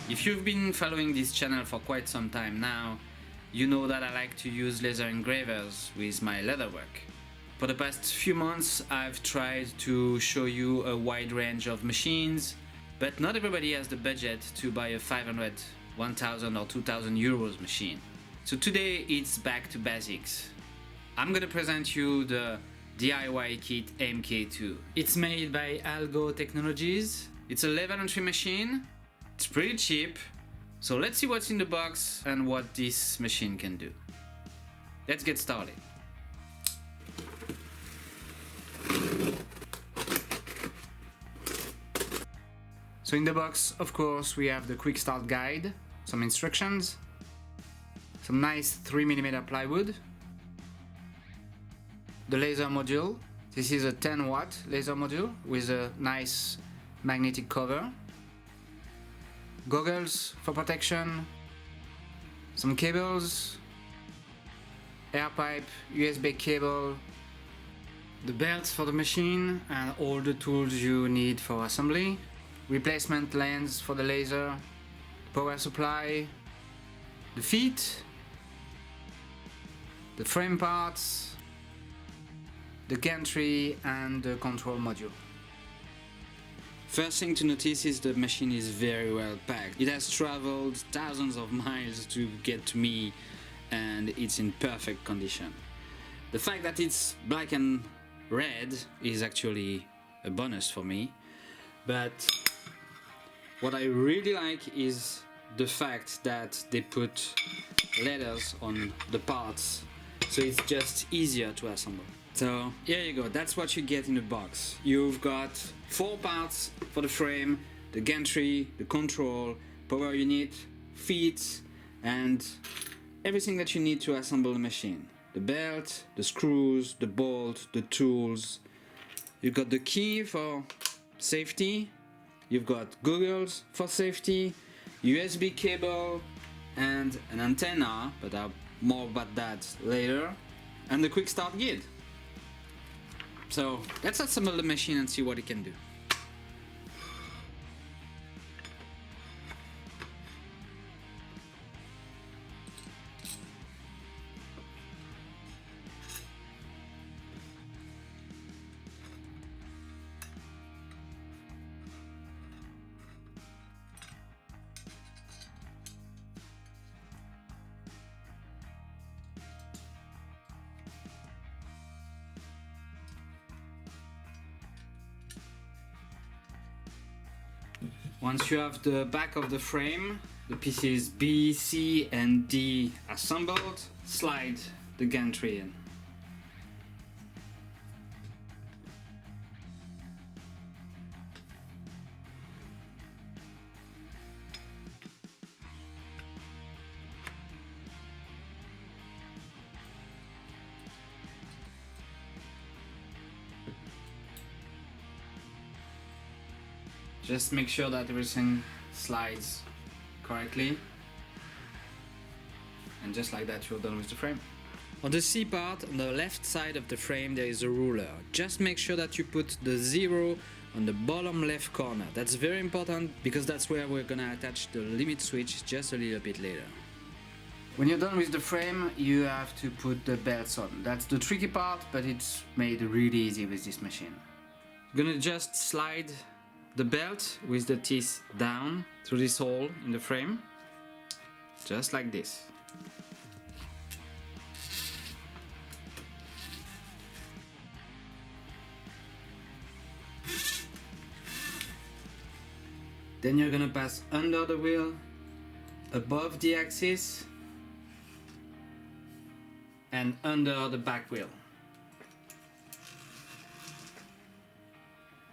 If you've been following this channel for quite some time now, you know that I like to use laser engravers with my leatherwork. For the past few months I've tried to show you a wide range of machines, but not everybody has the budget to buy a 500, 1000 or 2000 euros machine. So today it's back to basics. I'm gonna present you the DIY Kit MK2. It's made by Algo Technologies. It's a level entry machine. It's pretty cheap. So let's see what's in the box and what this machine can do. Let's get started. So in the box, of course, we have the quick start guide, some instructions, some nice 3mm plywood, the laser module. This is a 10-watt laser module with a nice magnetic cover, goggles for protection, some cables, air pipe, USB cable, the belts for the machine and all the tools you need for assembly, replacement lens for the laser, power supply, the feet, the frame parts, the gantry and the control module. First thing to notice is the machine is very well packed. It has traveled thousands of miles to get to me and it's in perfect condition. The fact that it's black and red is actually a bonus for me, but what I really like is the fact that they put letters on the parts, so it's just easier to assemble. So here you go, that's what you get in the box. You've got 4 parts for the frame, the gantry, the control, power unit, feet, and everything that you need to assemble the machine. The belt, the screws, the bolt, the tools. You've got the key for safety. You've got goggles for safety, USB cable, and an antenna, but I'll more about that later, and the quick start guide. So let's assemble the machine and see what it can do. Once you have the back of the frame, the pieces B, C and D assembled, slide the gantry in. Just make sure that everything slides correctly, and just like that you're done with the frame. On the C part, on the left side of the frame there is a ruler. Just make sure that you put the 0 on the bottom left corner. That's very important because that's where we're gonna attach the limit switch just a little bit later. When you're done with the frame, you have to put the belts on. That's the tricky part, but it's made really easy with this machine. You're gonna just slide the belt with the teeth down through this hole in the frame, just like this. Then you're gonna pass under the wheel, above the axis, and under the back wheel.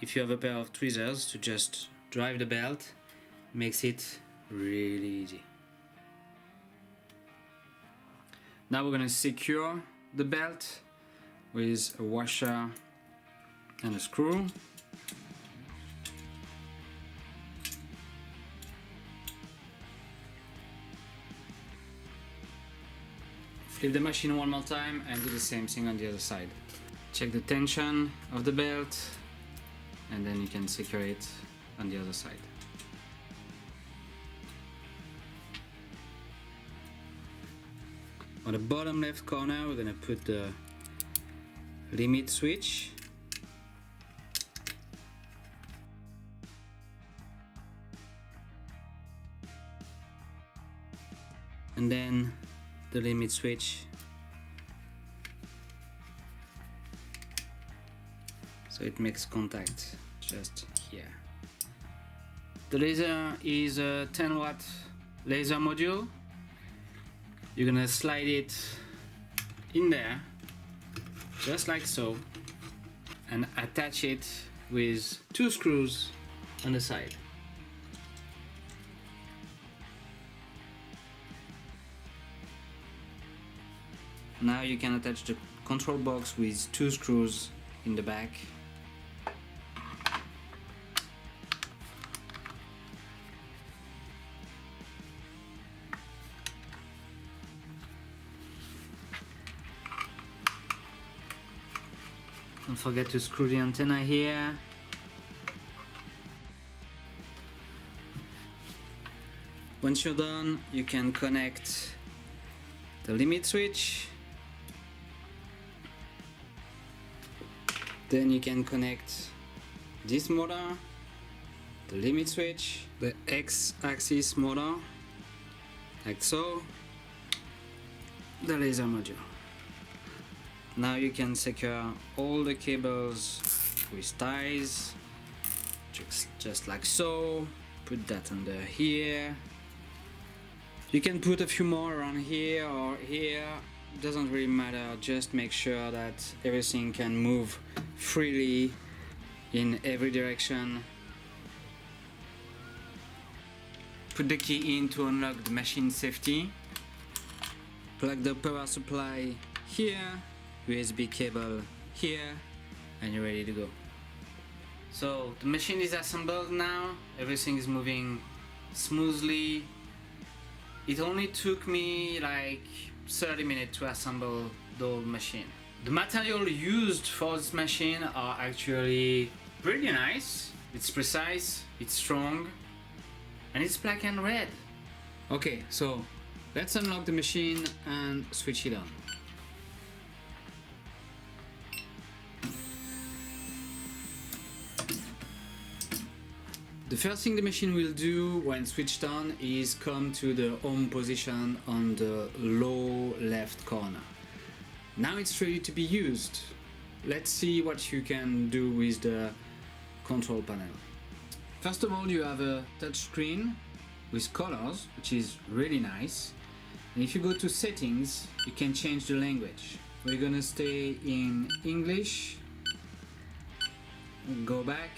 If you have a pair of tweezers to just drive the belt, makes it really easy. Now we're going to secure the belt with a washer and a screw. Flip the machine one more time and do the same thing on the other side. Check the tension of the belt and then you can secure it on the other side. On the bottom left corner, we're gonna put the limit switch. And then the limit switch. So it makes contact just here. The laser is a 10-watt laser module. You're gonna slide it in there, just like so, and attach it with 2 screws on the side. Now you can attach the control box with 2 screws in the back. Don't forget to screw the antenna here. Once you're done, you can connect the limit switch. Then you can connect this motor, the limit switch, the X-axis motor, like so, the laser module. Now you can secure all the cables with ties, just like so. Put that under here. You can put a few more around here or here, doesn't really matter, just make sure that everything can move freely in every direction. Put the key in to unlock the machine safety. Plug the power supply here, USB cable here, and you're ready to go. So the machine is assembled now, everything is moving smoothly. It only took me like 30 minutes to assemble the whole machine. The material used for this machine are actually pretty nice. It's precise, it's strong, and it's black and red. Okay, so let's unlock the machine and switch it on. The first thing the machine will do when switched on is come to the home position on the low left corner. Now it's ready to be used. Let's see what you can do with the control panel. First of all, you have a touch screen with colors, which is really nice. And if you go to settings, you can change the language. We're gonna stay in English. Go back.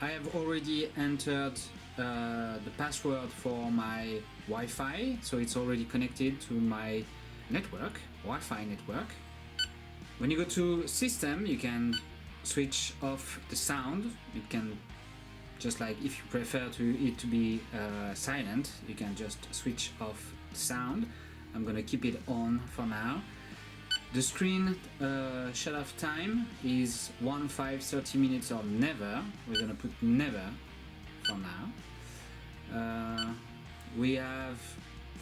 I have already entered the password for my Wi-Fi, so it's already connected to my network, Wi-Fi network. When you go to system, you can switch off the sound. It can, just like if you prefer it to be silent, you can just switch off the sound. I'm gonna keep it on for now. The screen shut-off time is 30 minutes or never. We're gonna put never for now. We have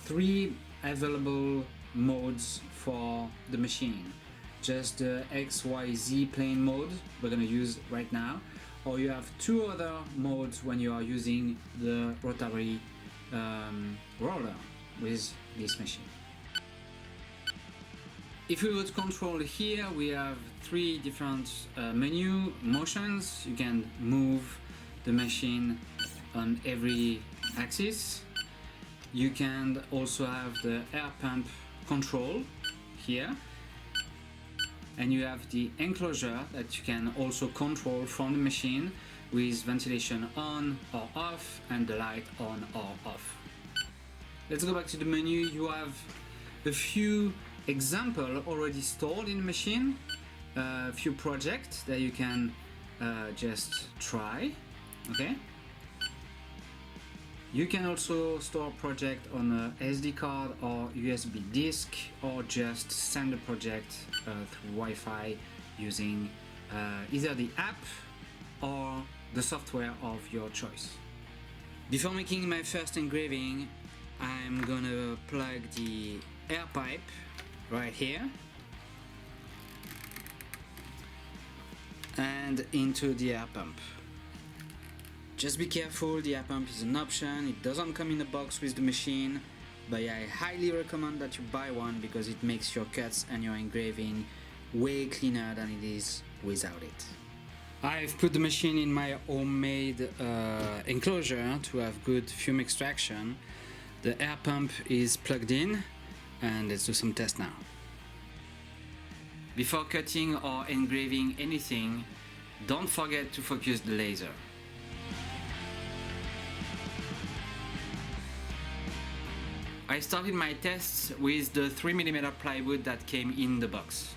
3 available modes for the machine. Just the XYZ plane mode we're gonna use right now, or you have 2 other modes when you are using the rotary roller with this machine. If we would control here, we have 3 different menu motions. You can move the machine on every axis. You can also have the air pump control here. And you have the enclosure that you can also control from the machine with ventilation on or off and the light on or off. Let's go back to the menu. You have a few example already stored in the machine, a few projects that you can just try. Okay, you can also store a project on a SD card or USB disk, or just send a project through Wi-Fi using either the app or the software of your choice. Before making my first engraving, I'm gonna plug the air pipe right here and into the air pump. Just be careful, the air pump is an option, it doesn't come in a box with the machine, but I highly recommend that you buy one because it makes your cuts and your engraving way cleaner than it is without it. I've put the machine in my homemade enclosure to have good fume extraction. The air pump is plugged in and let's do some tests now. Before cutting or engraving anything, don't forget to focus the laser. I started my tests with the 3mm plywood that came in the box.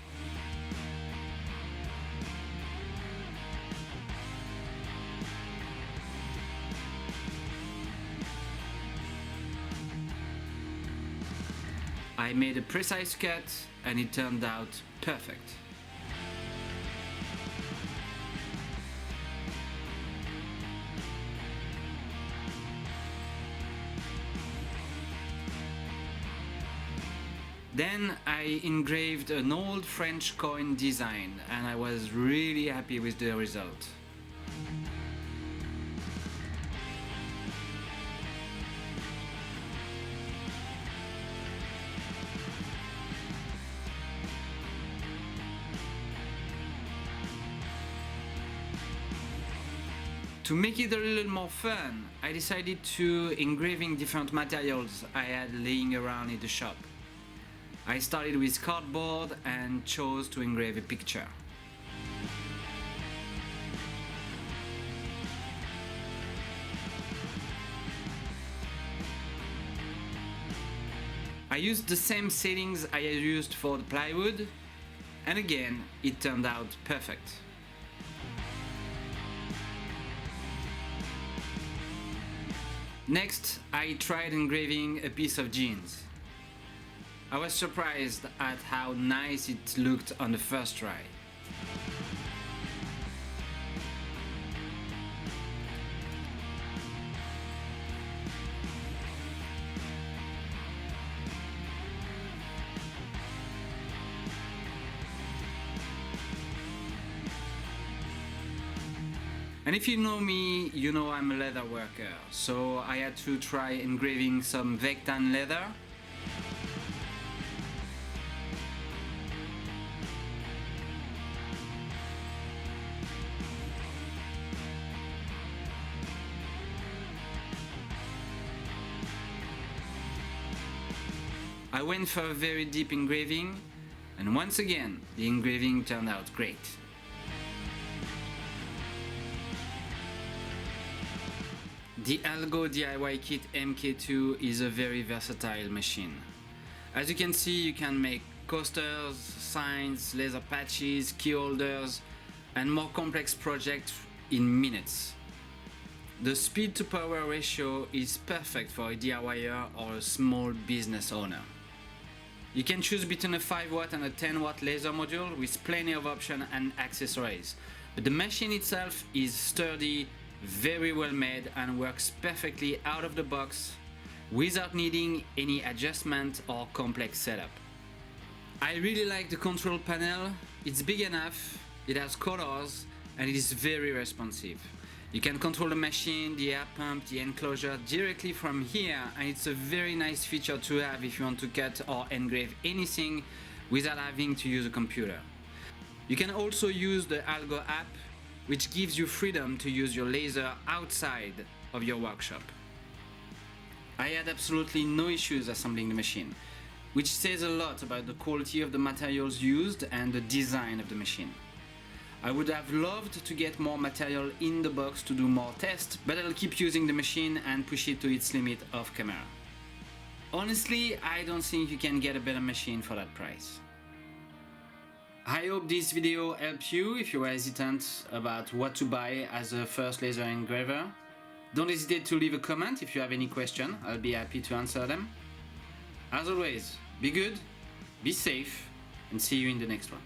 I made a precise cut and it turned out perfect. Then I engraved an old French coin design and I was really happy with the result. To make it a little more fun, I decided to engraving different materials I had laying around in the shop. I started with cardboard and chose to engrave a picture. I used the same settings I had used for the plywood, and again, it turned out perfect. Next, I tried engraving a piece of jeans. I was surprised at how nice it looked on the first try. And if you know me, you know I'm a leather worker, so I had to try engraving some Vectan leather. I went for a very deep engraving, and once again, the engraving turned out great. The Algo DIY Kit MK2 is a very versatile machine. As you can see, you can make coasters, signs, laser patches, key holders, and more complex projects in minutes. The speed to power ratio is perfect for a DIYer or a small business owner. You can choose between a 5W and a 10W laser module with plenty of options and accessories. But the machine itself is sturdy, very well made, and works perfectly out of the box without needing any adjustment or complex setup. I really like the control panel. It's big enough, it has colors, and it is very responsive. You can control the machine, the air pump, the enclosure directly from here, and it's a very nice feature to have if you want to cut or engrave anything without having to use a computer. You can also use the Algo app, which gives you freedom to use your laser outside of your workshop. I had absolutely no issues assembling the machine, which says a lot about the quality of the materials used and the design of the machine. I would have loved to get more material in the box to do more tests, but I'll keep using the machine and push it to its limit off camera. Honestly, I don't think you can get a better machine for that price. I hope this video helped you if you are hesitant about what to buy as a first laser engraver. Don't hesitate to leave a comment if you have any question, I'll be happy to answer them. As always, be good, be safe, and see you in the next one.